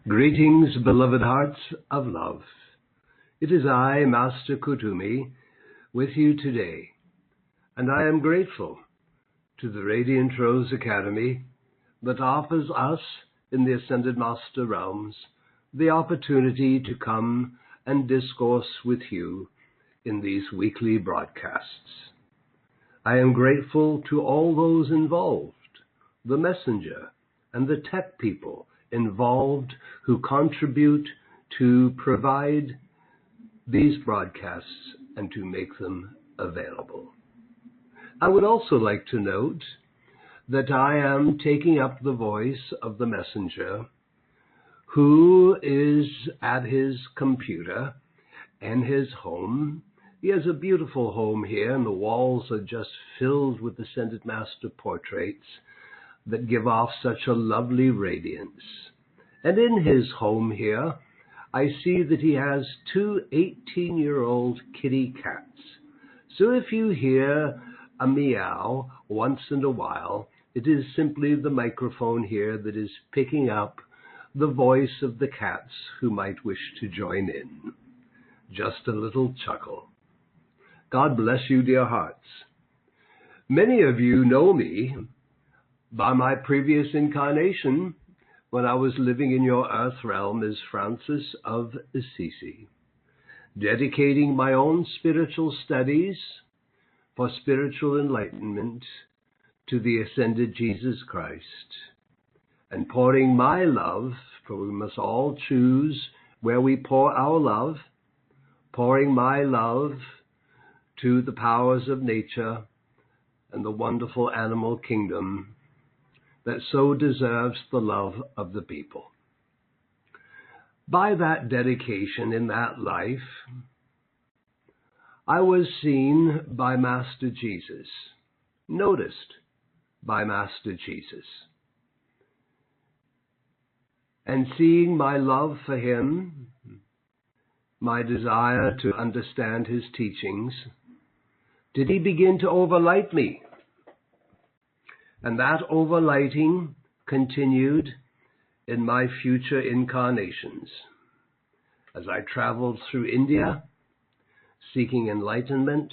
Greetings, beloved hearts of love. It is I, Master Kuthumi, with you today, and I am grateful to the Radiant Rose Academy that offers us in the Ascended Master realms the opportunity to come and discourse with you in these weekly broadcasts. I am grateful to all those involved, the messenger and the tech people involved who contribute to provide these broadcasts and to make them available. I would also like to note that I am taking up the voice of the messenger who is at his computer and his home. He has a beautiful home here, and the walls are just filled with Ascended Master portraits that give off such a lovely radiance. And in his home here, I see that he has two 18-year-old kitty cats. So if you hear a meow once in a while, it is simply the microphone here that is picking up the voice of the cats who might wish to join in. Just a little chuckle. God bless you, dear hearts. Many of you know me by my previous incarnation when I was living in your earth realm as Francis of Assisi, dedicating my own spiritual studies for spiritual enlightenment to the ascended Jesus Christ, and pouring my love, for we must all choose where we pour our love, pouring my love to the powers of nature and the wonderful animal kingdom that so deserves the love of the people. By that dedication in that life, I was seen by Master Jesus, noticed by Master Jesus. And seeing my love for him, my desire to understand his teachings, did he begin to overlight me. And that overlighting continued in my future incarnations as I traveled through India, seeking enlightenment,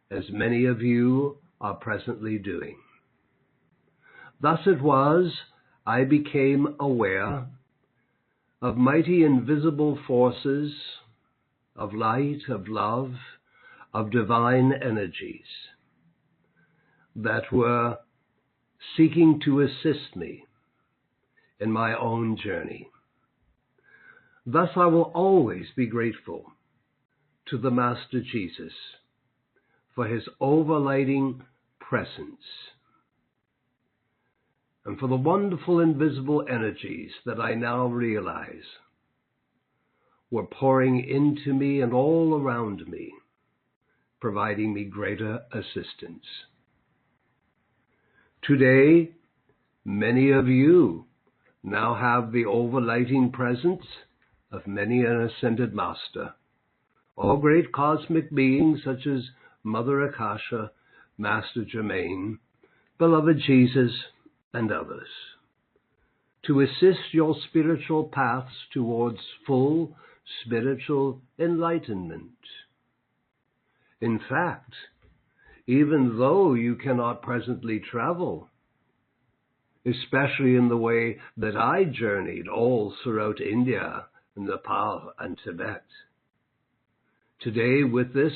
as many of you are presently doing. Thus it was I became aware of mighty invisible forces of light, of love, of divine energies that were seeking to assist me in my own journey. Thus I will always be grateful to the Master Jesus for his overlighting presence and for the wonderful invisible energies that I now realize were pouring into me and all around me, providing me greater assistance. Today, many of you now have the overlighting presence of many an ascended master, or great cosmic beings such as Mother Akasha, Master Germain, beloved Jesus, and others, to assist your spiritual paths towards full spiritual enlightenment. In fact, even though you cannot presently travel, especially in the way that I journeyed all throughout India, Nepal, and Tibet, today with this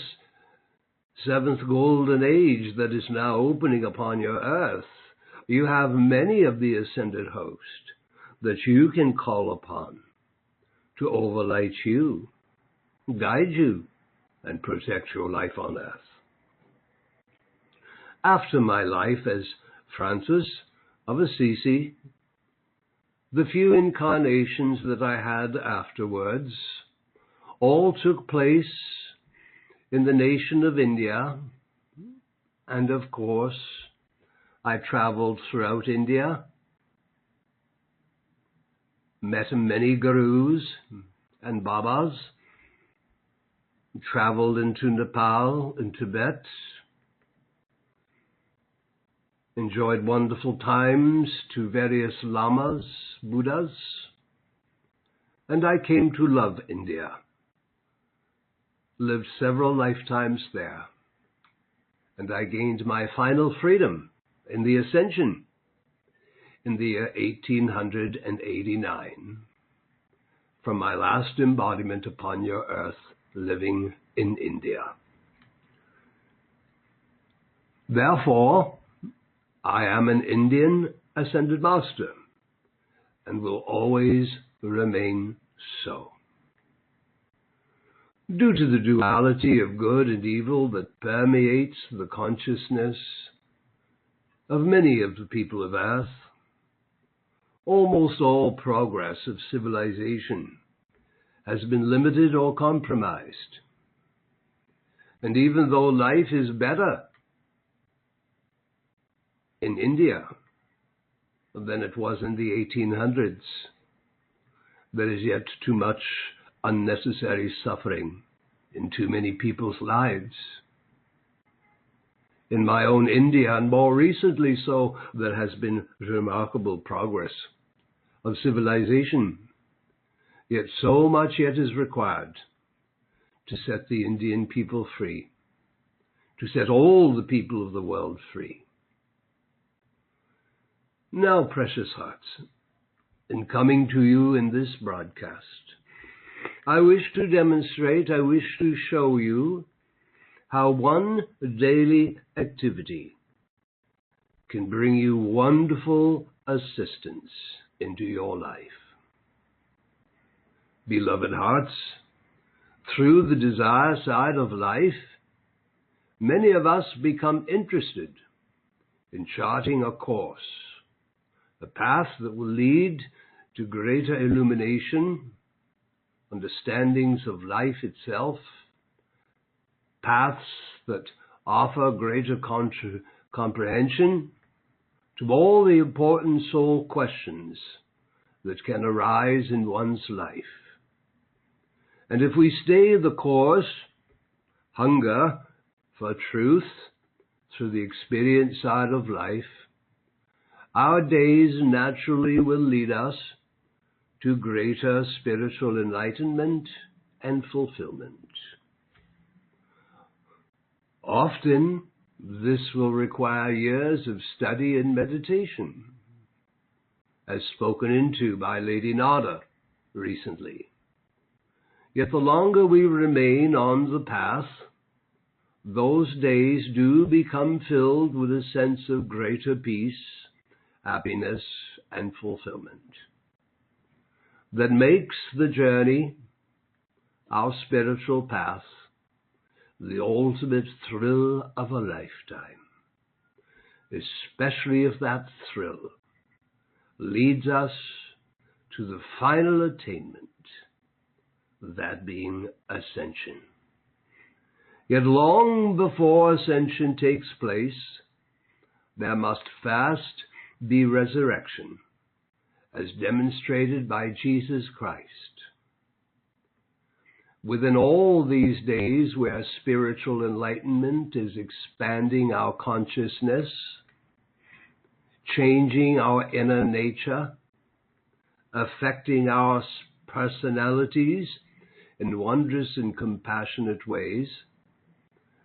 seventh golden age that is now opening upon your earth, you have many of the ascended host that you can call upon to overlight you, guide you, and protect your life on earth. After my life as Francis of Assisi, the few incarnations that I had afterwards all took place in the nation of India, and of course I traveled throughout India, met many gurus and babas, traveled into Nepal and Tibet, enjoyed wonderful times to various lamas, Buddhas, and I came to love India. Lived several lifetimes there, and I gained my final freedom in the Ascension in the year 1889 from my last embodiment upon your earth, living in India. Therefore, I am an Indian Ascended Master and will always remain so. Due to the duality of good and evil that permeates the consciousness of many of the people of Earth, almost all progress of civilization has been limited or compromised. And even though life is better in India than it was in the 1800s, there is yet too much unnecessary suffering in too many people's lives. In my own India, and more recently so, there has been remarkable progress of civilization, yet so much yet is required to set the Indian people free, to set all the people of the world free. Now, precious hearts, in coming to you in this broadcast, I wish to demonstrate, I wish to show you how one daily activity can bring you wonderful assistance into your life. Beloved hearts, through the desire side of life, many of us become interested in charting a course, a path that will lead to greater illumination, understandings of life itself, paths that offer greater comprehension to all the important soul questions that can arise in one's life. And if we stay the course, hunger for truth through the experience side of life, our days naturally will lead us to greater spiritual enlightenment and fulfillment. Often, this will require years of study and meditation, as spoken into by Lady Nada recently. Yet the longer we remain on the path, those days do become filled with a sense of greater peace, happiness, and fulfillment that makes the journey, our spiritual path, the ultimate thrill of a lifetime, especially if that thrill leads us to the final attainment, that being ascension. Yet long before ascension takes place, there must first be resurrection, as demonstrated by Jesus Christ. Within all these days where spiritual enlightenment is expanding our consciousness, changing our inner nature, affecting our personalities in wondrous and compassionate ways,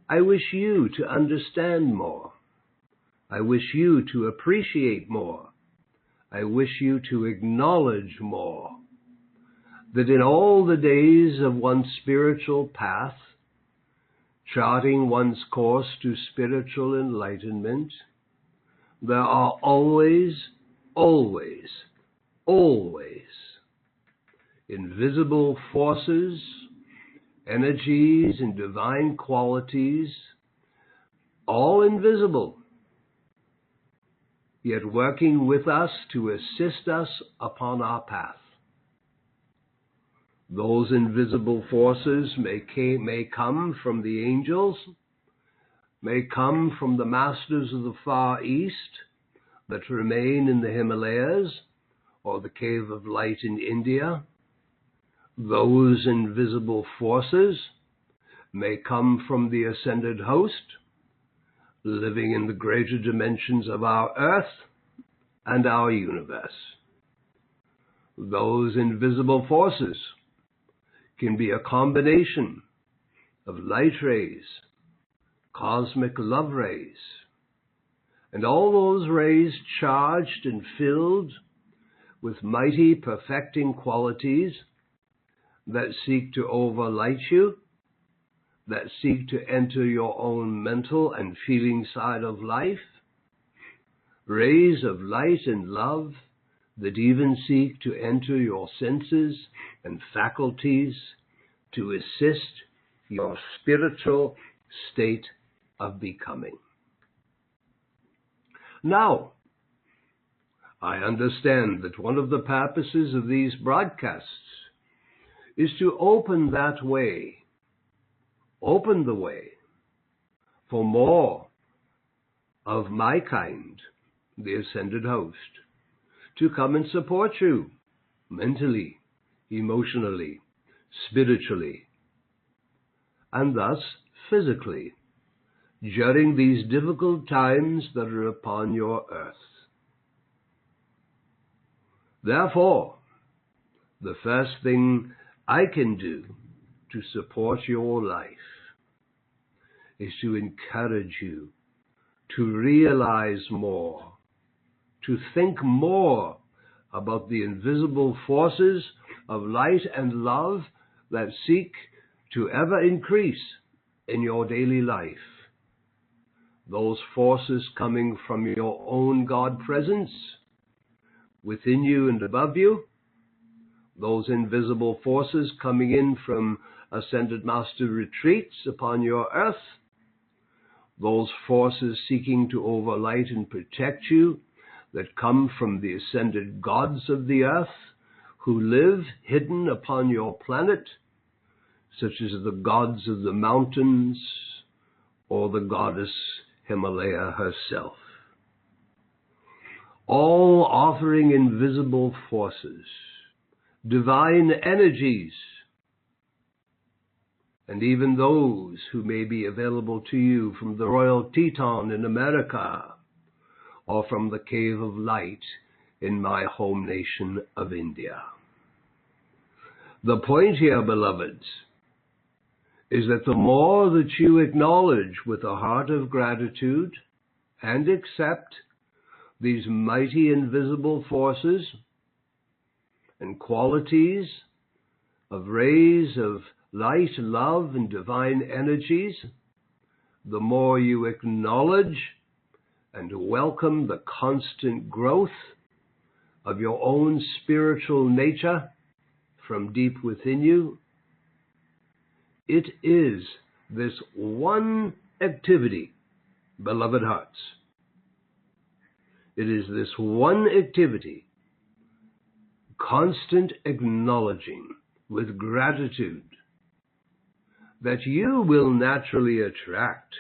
I wish you to understand more. I wish you to appreciate more. I wish you to acknowledge more that in all the days of one's spiritual path, charting one's course to spiritual enlightenment, there are always invisible forces, energies, and divine qualities, all invisible, yet working with us to assist us upon our path. Those invisible forces may come from the angels, may come from the masters of the Far East that remain in the Himalayas or the Cave of Light in India. Those invisible forces may come from the ascended host, living in the greater dimensions of our earth and our universe. Those invisible forces can be a combination of light rays, cosmic love rays, and all those rays charged and filled with mighty perfecting qualities that seek to overlight you, that seek to enter your own mental and feeling side of life, rays of light and love that even seek to enter your senses and faculties to assist your spiritual state of becoming. Now, I understand that one of the purposes of these broadcasts is to open that way, open the way for more of my kind, the Ascended Host, to come and support you mentally, emotionally, spiritually, and thus physically during these difficult times that are upon your earth. Therefore, the first thing I can do to support your life is to encourage you to realize more, to think more about the invisible forces of light and love that seek to ever increase in your daily life. Those forces coming from your own God presence within you and above you, those invisible forces coming in from Ascended Master retreats upon your earth, those forces seeking to overlight and protect you that come from the ascended gods of the earth who live hidden upon your planet, such as the gods of the mountains or the goddess Himalaya herself. All offering invisible forces, divine energies, and even those who may be available to you from the Royal Teton in America or from the Cave of Light in my home nation of India. The point here, beloveds, is that the more that you acknowledge with a heart of gratitude and accept these mighty invisible forces and qualities of rays of light, love, and divine energies, the more you acknowledge and welcome the constant growth of your own spiritual nature from deep within you. It is this one activity, beloved hearts. It is this one activity, constant acknowledging with gratitude, that you will naturally attract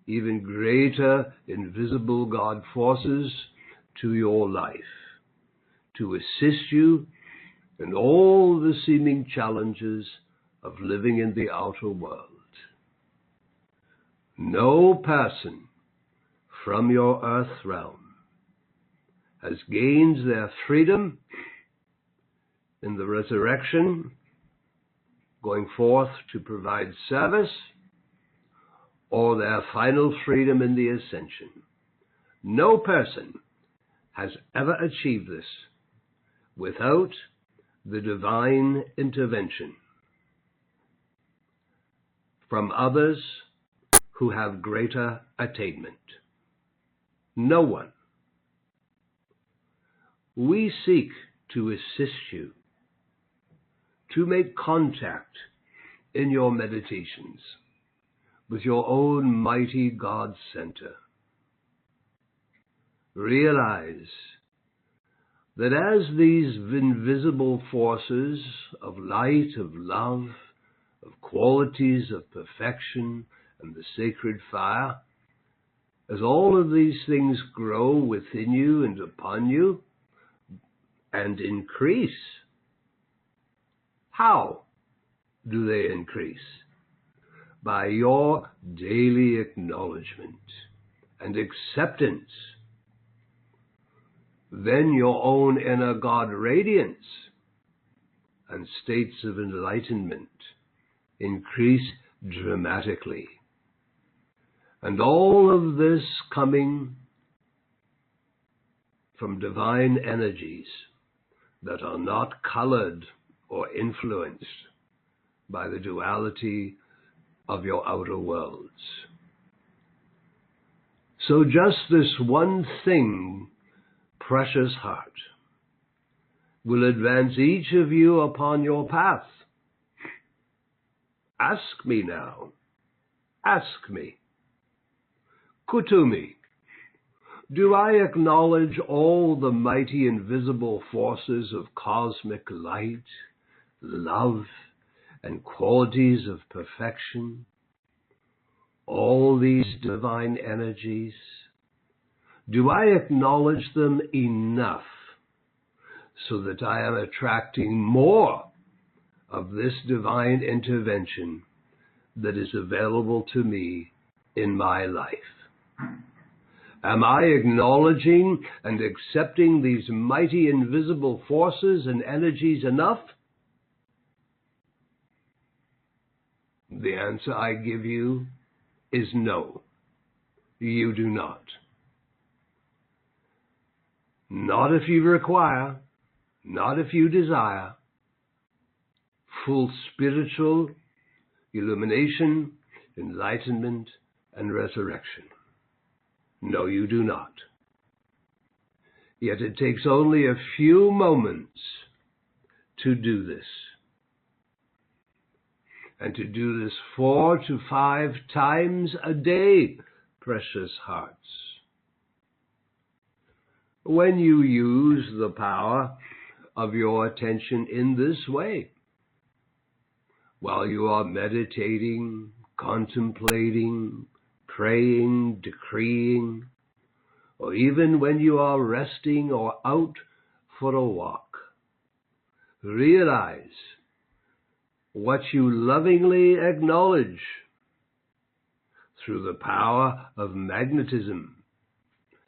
even greater invisible God forces to your life to assist you in all the seeming challenges of living in the outer world. No person from your earth realm has gained their freedom in the resurrection, going forth to provide service, or their final freedom in the ascension. No person has ever achieved this without the divine intervention from others who have greater attainment. No one. We seek to assist you to make contact in your meditations with your own mighty God center. Realize that as these invisible forces of light, of love, of qualities of perfection and the sacred fire, as all of these things grow within you and upon you and increase, how do they increase? By your daily acknowledgement and acceptance then your own inner God radiance and states of enlightenment increase dramatically. And all of this coming from divine energies that are not colored or influenced by the duality of your outer worlds. So just this one thing, precious heart, will advance each of you upon your path. Ask me now. Ask me. Kuthumi, do I acknowledge all the mighty invisible forces of cosmic light, love, and qualities of perfection? All these divine energies, do I acknowledge them enough so that I am attracting more of this divine intervention that is available to me in my life? Am I acknowledging and accepting these mighty invisible forces and energies enough? The answer I give you is no, you do not. Not if you require, not if you desire full spiritual illumination, enlightenment, and resurrection. No, you do not. Yet it takes only a few moments to do this. And to do this 4 to 5 times a day, precious hearts. When you use the power of your attention in this way, while you are meditating, contemplating, praying, decreeing, or even when you are resting or out for a walk, realize what you lovingly acknowledge through the power of magnetism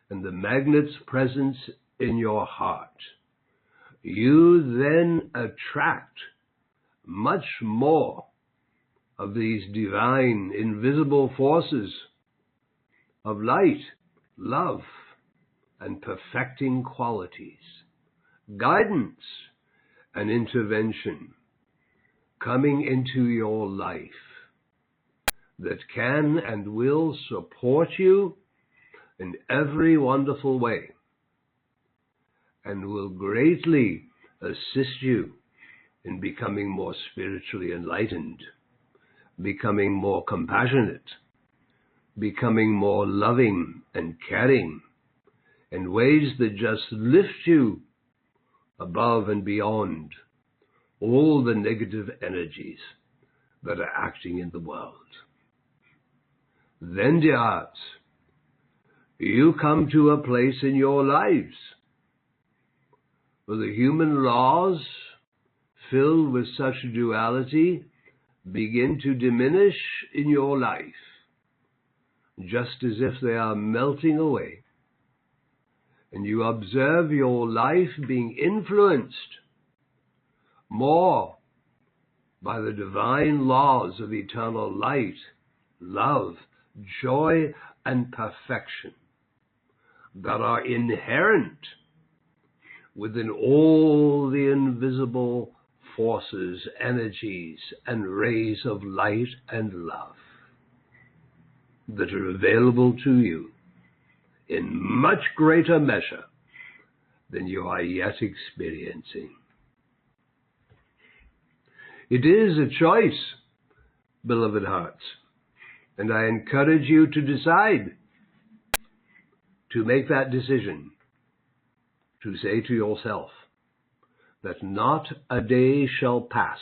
and the magnet's presence in your heart. You then attract much more of these divine, invisible forces of light, love, and perfecting qualities, guidance and intervention coming into your life that can and will support you in every wonderful way and will greatly assist you in becoming more spiritually enlightened, becoming more compassionate, becoming more loving and caring in ways that just lift you above and beyond all the negative energies that are acting in the world. Then, dear hearts, you come to a place in your lives where the human laws filled with such duality begin to diminish in your life, just as if they are melting away. And you observe your life being influenced more by the divine laws of eternal light, love, joy, and perfection that are inherent within all the invisible forces, energies, and rays of light and love that are available to you in much greater measure than you are yet experiencing. It is a choice, beloved hearts, and I encourage you to decide, to make that decision, to say to yourself that not a day shall pass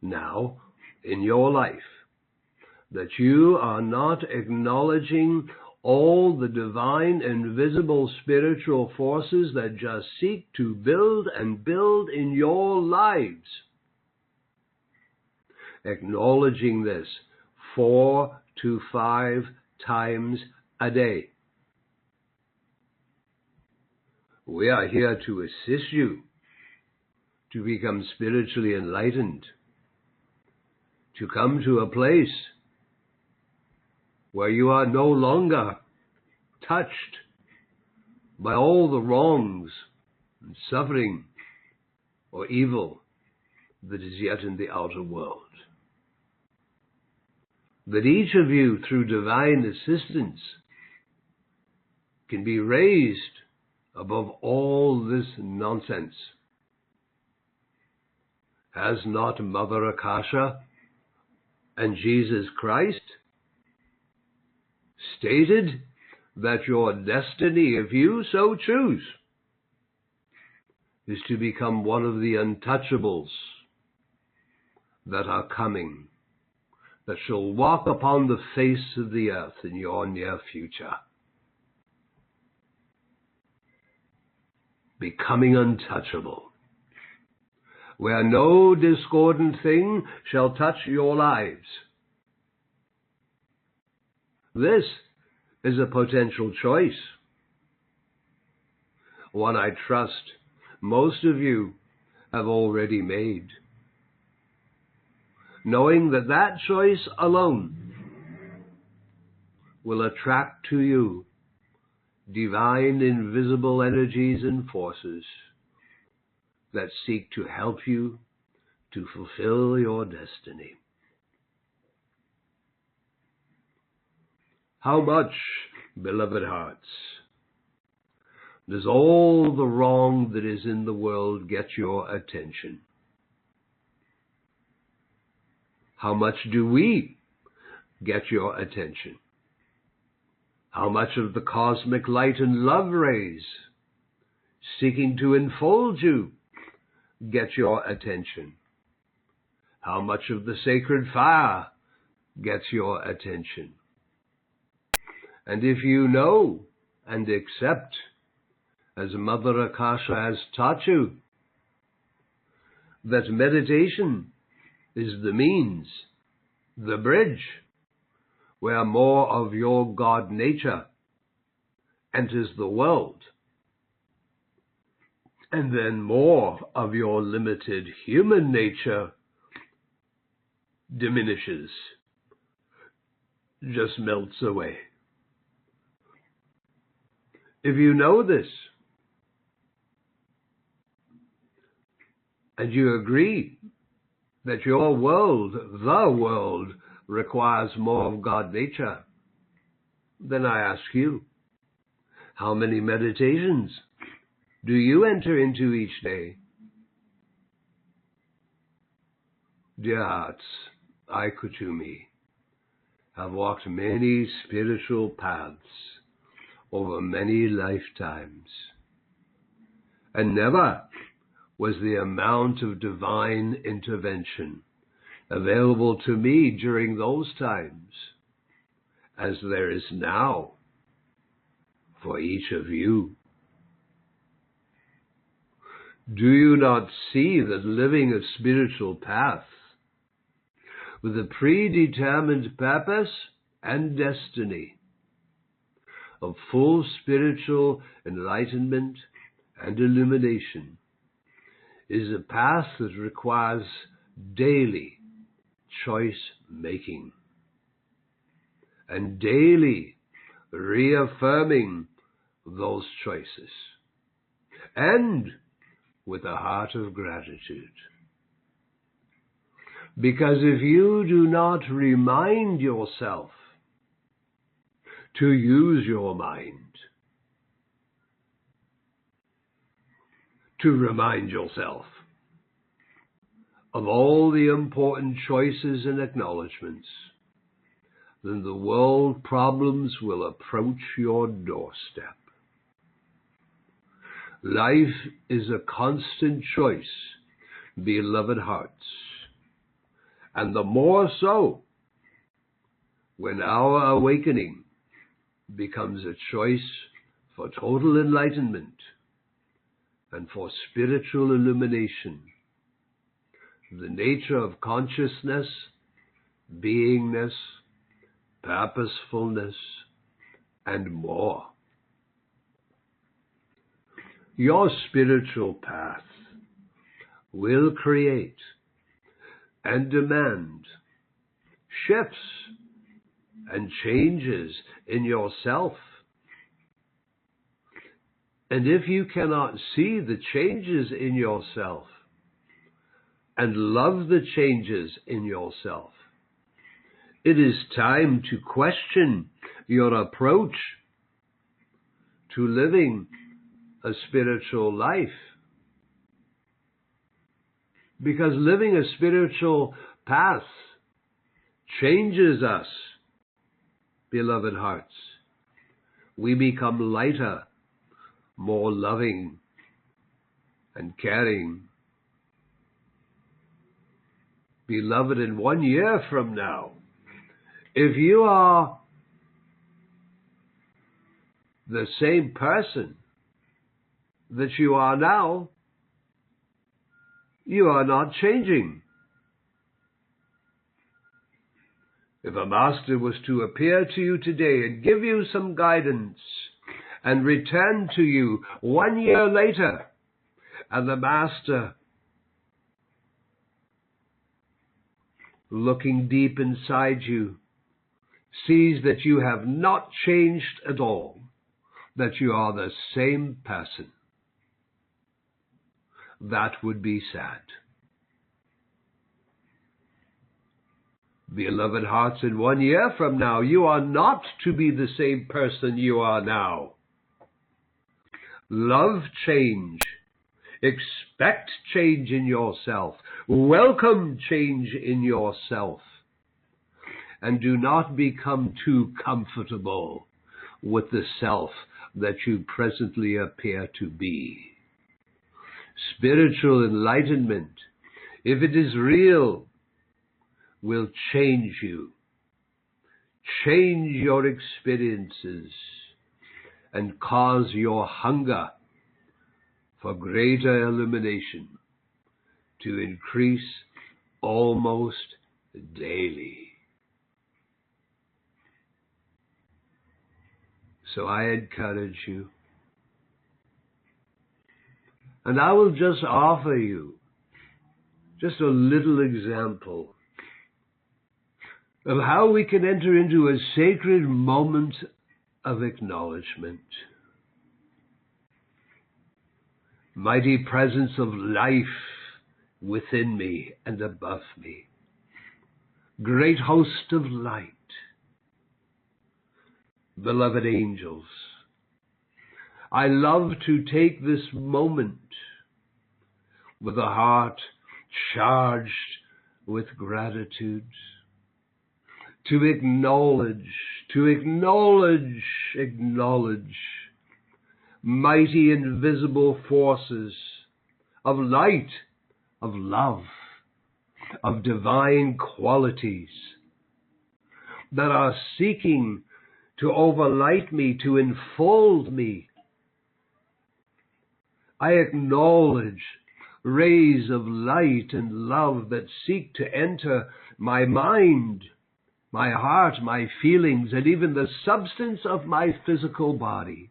now in your life that you are not acknowledging all the divine, invisible, spiritual forces that just seek to build and build in your lives. Acknowledging this 4 to 5 times a day. We are here to assist you to become spiritually enlightened, to come to a place where you are no longer touched by all the wrongs and suffering or evil that is yet in the outer world. That each of you, through divine assistance, can be raised above all this nonsense. Has not Mother Akasha and Jesus Christ stated that your destiny, if you so choose, is to become one of the untouchables that are coming, that shall walk upon the face of the earth in your near future, becoming untouchable, where no discordant thing shall touch your lives. This is a potential choice, one I trust most of you have already made, knowing that that choice alone will attract to you divine invisible energies and forces that seek to help you to fulfill your destiny. How much, beloved hearts, does all the wrong that is in the world get your attention? How much do we get your attention? How much of the cosmic light and love rays seeking to enfold you get your attention? How much of the sacred fire gets your attention? And if you know and accept, as Mother Akasha has taught you, that meditation is the means, the bridge, where more of your God nature enters the world, and then more of your limited human nature diminishes, just melts away. If you know this, and you agree that your world, the world, requires more of God nature, then I ask you, how many meditations do you enter into each day? Dear hearts, I, Kuthumi, have walked many spiritual paths over many lifetimes, and never was the amount of divine intervention available to me during those times as there is now for each of you. Do you not see that living a spiritual path with a predetermined purpose and destiny of full spiritual enlightenment and illumination is a path that requires daily choice making and daily reaffirming those choices, and with a heart of gratitude? Because if you do not remind yourself to use your mind, to remind yourself of all the important choices and acknowledgments, then the world problems will approach your doorstep. Life is a constant choice, beloved hearts, and the more so when our awakening becomes a choice for total enlightenment and for spiritual illumination, the nature of consciousness, beingness, purposefulness, and more. Your spiritual path will create and demand shifts and changes in yourself. And if you cannot see the changes in yourself and love the changes in yourself, it is time to question your approach to living a spiritual life. Because living a spiritual path changes us, beloved hearts. We become lighter, more loving and caring. Beloved, in 1 year from now, if you are the same person that you are now, you are not changing. If a master was to appear to you today and give you some guidance and return to you 1 year later, and the master, looking deep inside you, sees that you have not changed at all, that you are the same person, that would be sad. Beloved hearts, in 1 year from now, you are not to be the same person you are now. Love change. Expect change in yourself. Welcome change in yourself. And do not become too comfortable with the self that you presently appear to be. Spiritual enlightenment, if it is real, will change you, change your experiences, and cause your hunger for greater illumination to increase almost daily. So I encourage you, and I will just offer you just a little example of how we can enter into a sacred moment of acknowledgement. Mighty presence of life within me and above me. Great host of light. Beloved angels, I love to take this moment with a heart charged with gratitude, to acknowledge mighty invisible forces of light, of love, of divine qualities that are seeking to overlight me, to enfold me. I acknowledge rays of light and love that seek to enter my mind, my heart, my feelings, and even the substance of my physical body.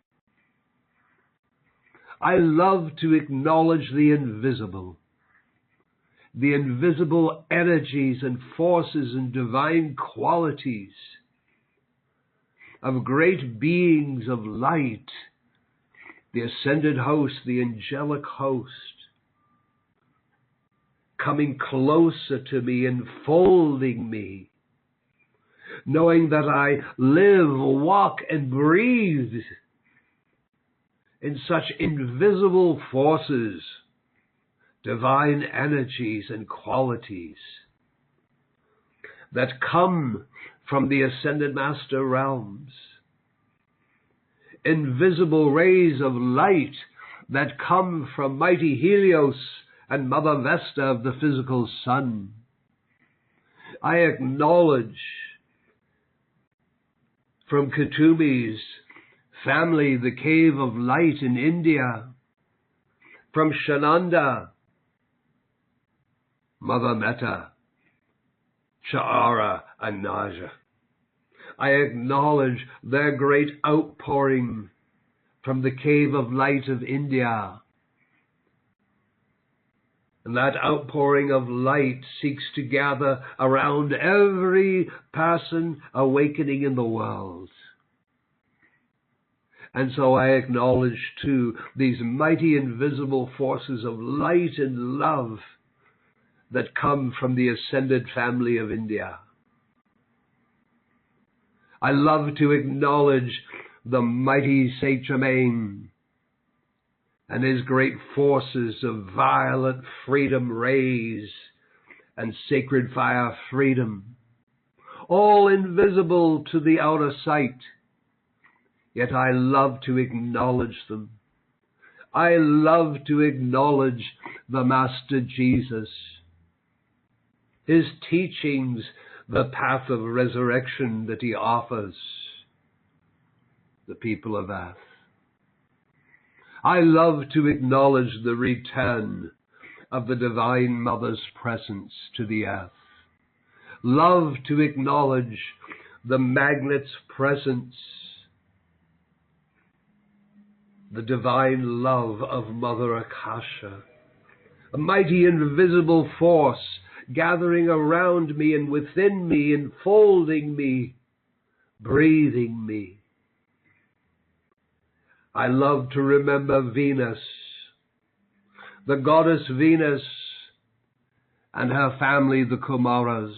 I love to acknowledge the invisible energies and forces and divine qualities of great beings of light, the ascended host, the angelic host, coming closer to me, enfolding me, knowing that I live, walk, and breathe in such invisible forces, divine energies and qualities that come from the Ascended Master realms. Invisible rays of light that come from mighty Helios and Mother Vesta of the physical sun. I acknowledge from Kuthumi's family, the cave of light in India, from Shananda, Mother Metta, Cha'ara, and Naja. I acknowledge their great outpouring from the cave of light of India. And that outpouring of light seeks to gather around every person awakening in the world. And so I acknowledge too these mighty invisible forces of light and love that come from the ascended family of India. I love to acknowledge the mighty Saint Germain and his great forces of violet freedom rays and sacred fire freedom, all invisible to the outer sight. Yet I love to acknowledge them. I love to acknowledge the Master Jesus, his teachings, the path of resurrection that he offers the people of earth. I love to acknowledge the return of the Divine Mother's presence to the earth. Love to acknowledge the magnet's presence, the divine love of Mother Akasha, a mighty invisible force gathering around me and within me, enfolding me, breathing me. I love to remember Venus, the goddess Venus and her family, the Kumaras,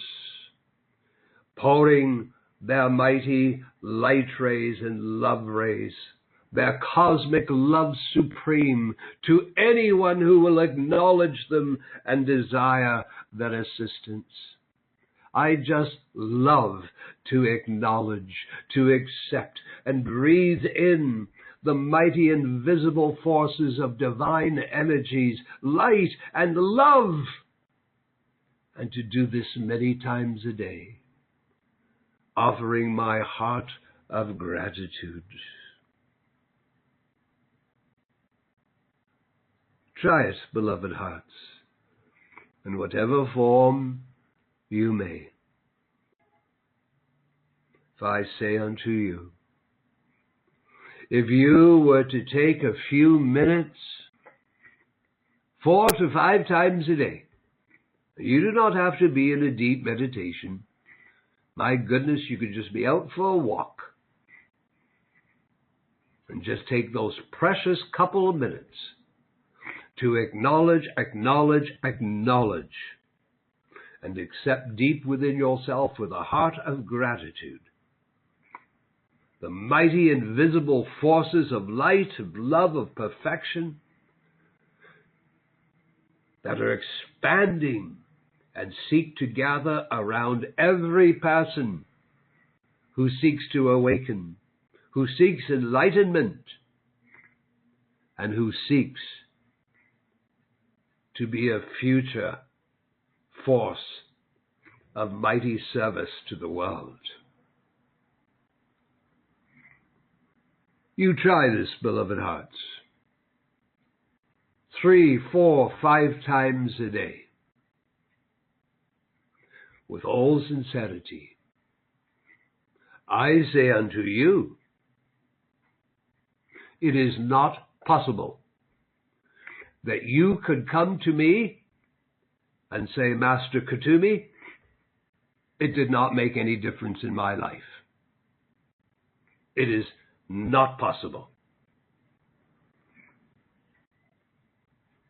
pouring their mighty light rays and love rays, their cosmic love supreme, to anyone who will acknowledge them and desire their assistance. I just love to acknowledge, to accept, and breathe in the mighty invisible forces of divine energies, light and love, and to do this many times a day, offering my heart of gratitude. Try it, beloved hearts, in whatever form you may. If I say unto you, if you were to take a few minutes, 4 to 5 times a day, you do not have to be in a deep meditation. My goodness, you could just be out for a walk and just take those precious couple of minutes to acknowledge, and accept deep within yourself with a heart of gratitude the mighty invisible forces of light, of love, of perfection that are expanding and seek to gather around every person who seeks to awaken, who seeks enlightenment, and who seeks to be a future force of mighty service to the world. You try this, beloved hearts, 3, 4, 5 times a day, with all sincerity. I say unto you, it is not possible that you could come to me and say, Master Kuthumi, it did not make any difference in my life. It is not possible.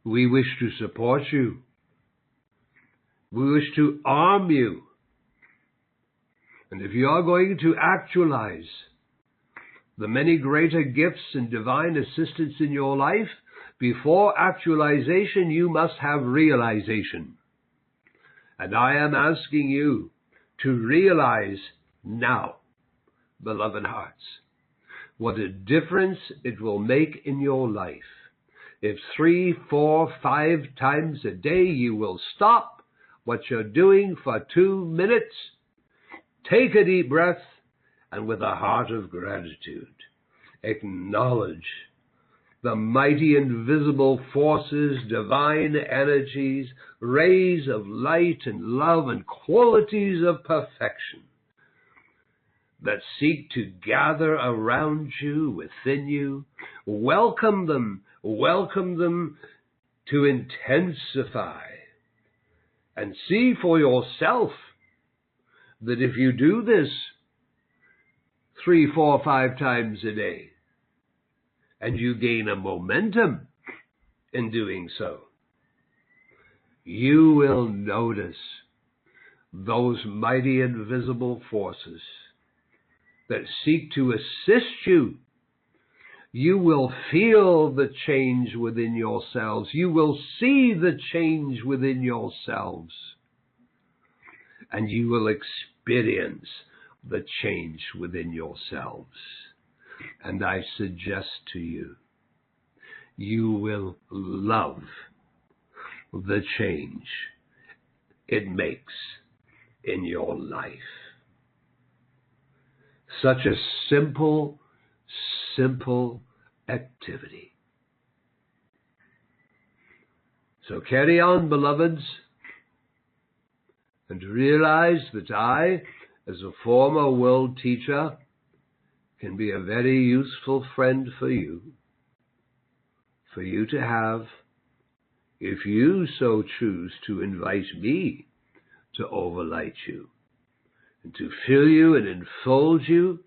We wish to support you. We wish to arm you. And if you are going to actualize the many greater gifts and divine assistance in your life, before actualization, you must have realization. And I am asking you to realize now, beloved hearts, what a difference it will make in your life if 3, 4, 5 times a day you will stop what you're doing for 2 minutes, take a deep breath, and with a heart of gratitude, acknowledge the mighty invisible forces, divine energies, rays of light and love and qualities of perfection that seek to gather around you, within you. Welcome them to intensify. And see for yourself that if you do this 3, 4, 5 times a day, and you gain a momentum in doing so, you will notice those mighty invisible forces that seek to assist you. You will feel the change within yourselves. You will see the change within yourselves. And you will experience the change within yourselves. And I suggest to you, you will love the change it makes in your life. Such a simple activity. So carry on, beloveds, and realize that I, as a former world teacher, can be a very useful friend for you to have, if you so choose to invite me to overlight you, and to fill you and enfold you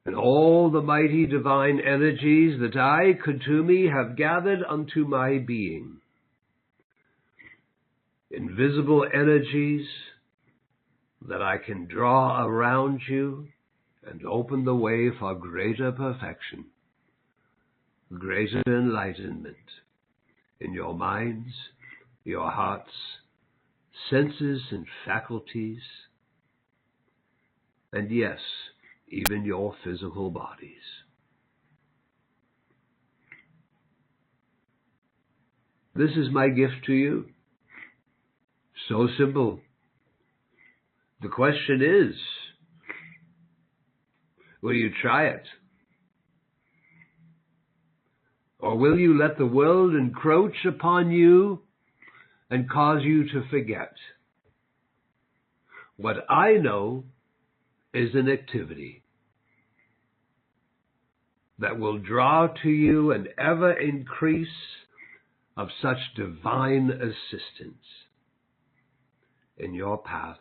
in all the mighty divine energies that I, kuthumi, have gathered unto my being. Invisible energies that I can draw around you and open the way for greater perfection, greater enlightenment in your minds, your hearts, senses and faculties, and yes, even your physical bodies. This is my gift to you. So simple. The question is, will you try it? Or will you let the world encroach upon you and cause you to forget? What I know is an activity that will draw to you an ever increase of such divine assistance in your paths,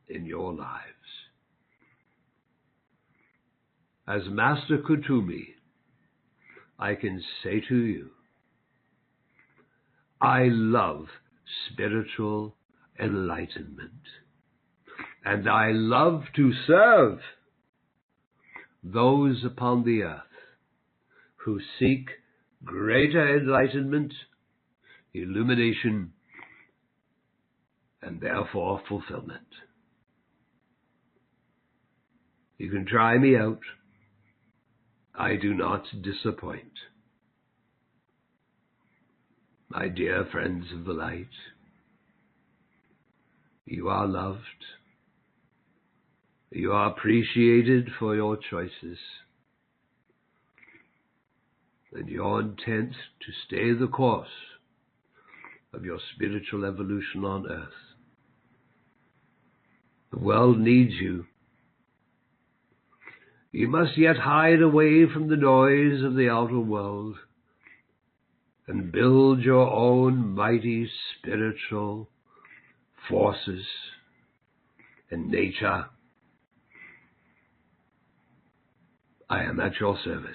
in your lives. As Master Kuthumi, I can say to you, I love spiritual enlightenment, and I love to serve those upon the earth who seek greater enlightenment, illumination, and therefore fulfillment. You can try me out. I do not disappoint. My dear friends of the light, you are loved. You are appreciated for your choices and your intent to stay the course of your spiritual evolution on earth. The world needs you. You must yet hide away from the noise of the outer world and build your own mighty spiritual forces and nature. I am at your service.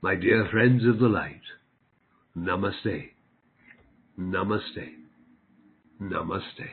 My dear friends of the light, Namaste, Namaste, Namaste.